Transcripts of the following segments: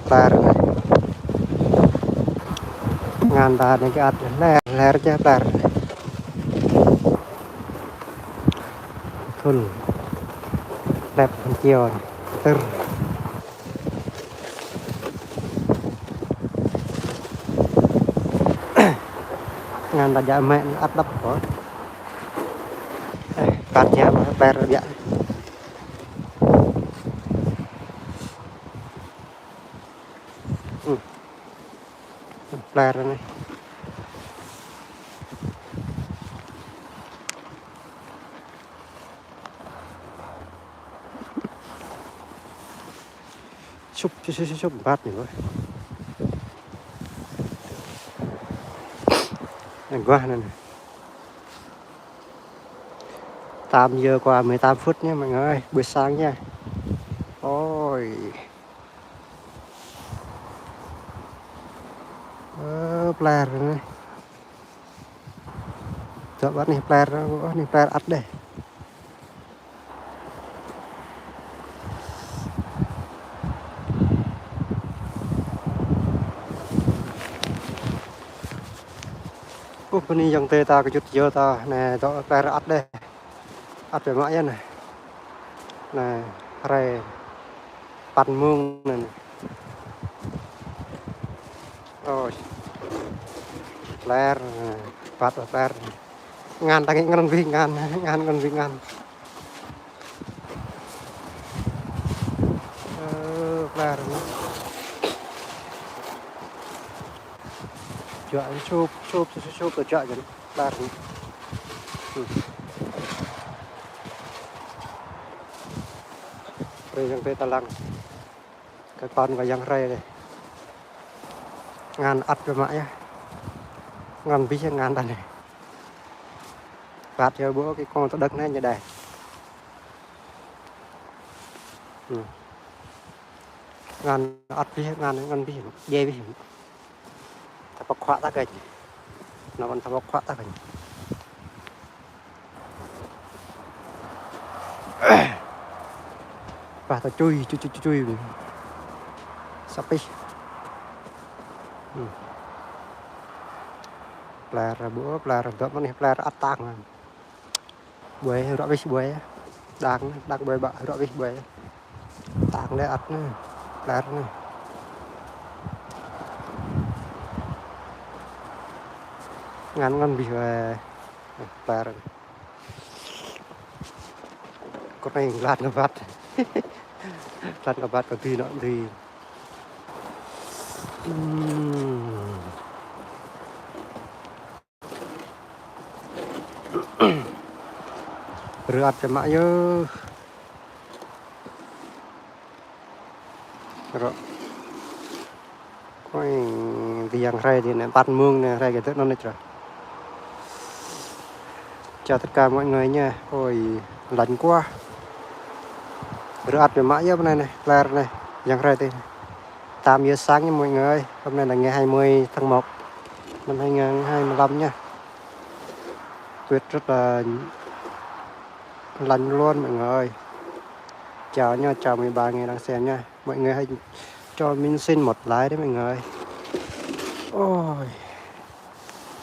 Plar này ngàn ta này cái ắt ler ler chứ plar thul đẹp chiều từ ngàn ta dạ mẹ ắt đắp có cắt nhá plar dạ plar này chụp bát nữa anh qua này tạm giờ qua 18 phút nhé mọi người ơi, buổi sáng nha. Ôi player này chọn bắt này player ắt đây phần này dòng tê ta cái chút giờ ta nè chọn player ắt đây ắt về mãi này nè rèปั่น mương này rồi player bắt player ngàn ta cái ngàn vi ngàn player chọn chụp ở chợ chứ player rồi dòng tê ta lăng cái con và dòng rè này ngàn ắt về mãi ngàn vi ngàn đây này bắt cho bữa cái con tao đất này như đây ngàn ắt vi ngàn vi dê vi ta bọc khóa ta cái nó còn ta bọc khóa ta cái và ta chui sắp đi là bữa là tụi nó là ắt tăng buổi rõ biết buổi đang buổi bạ rõ biết buổi tăng để ắt là ngắn bị về là con này lạt ngập vắt lạt ngập vắt còn tùy nó thì rửa cho mãi nhớ rồi coi tiền ray thì này bắt mương này ray cái thứ nó này rồi chào tất cả mọi người nha. Ôi lạnh quá rửa cho mãi nhớ bên này là này dàn ray thì 8 giờ sáng nha mọi người ơi. Hôm nay là ngày 20 tháng 1 năm 2025 nha. Tuyết rất là lạnh luôn mọi người ơi. Chào nha, chào 13 người đang xem nha. Mọi người hãy cho mình xin một like đấy mọi người. Ôi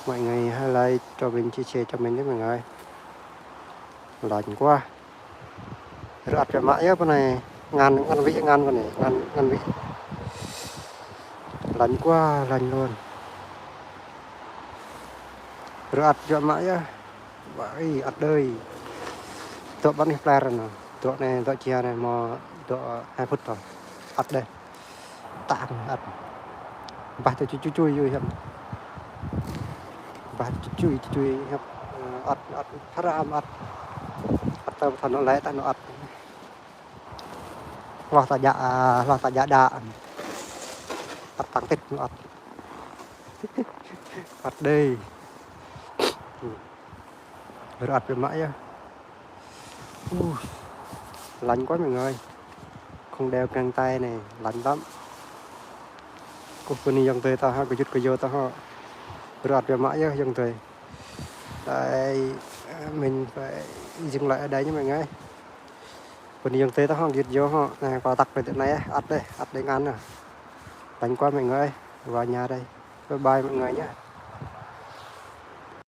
mọi người hãy like cho mình, chia sẻ cho mình đấy mọi người. Lạnh quá rửa cho mãi á, con này ngàn vị con này ngàn vị lạnh quá lạnh luôn rửa cho mãi á vậy ắt đây tụi bắt player rồi tụi này tụi chia này mà tụi 2 phút rồi ắt đây tạm ắt ba tụi chui vui không ba chui không ắt phát ra ắt tao thằng nó lấy tao nó ắt lo ta dạ đa ắt tăng tích nó ắt đây rửa về mãi á. Lạnh quá mọi người, không đeo găng tay này lạnh lắm. Cô phân đi dòng tươi tao ha, cái chút cái vô tao ha rửa về mãi á dòng tươi. Đây mình phải dừng lại ở đây nha mọi người. Phân đi dòng tươi tao ha, giật vô ha, này qua tắc về tận này ắt đây ngắn nè. Lạnh quá mọi người ơi, vào nhà đây. Bye bye mọi người nhé.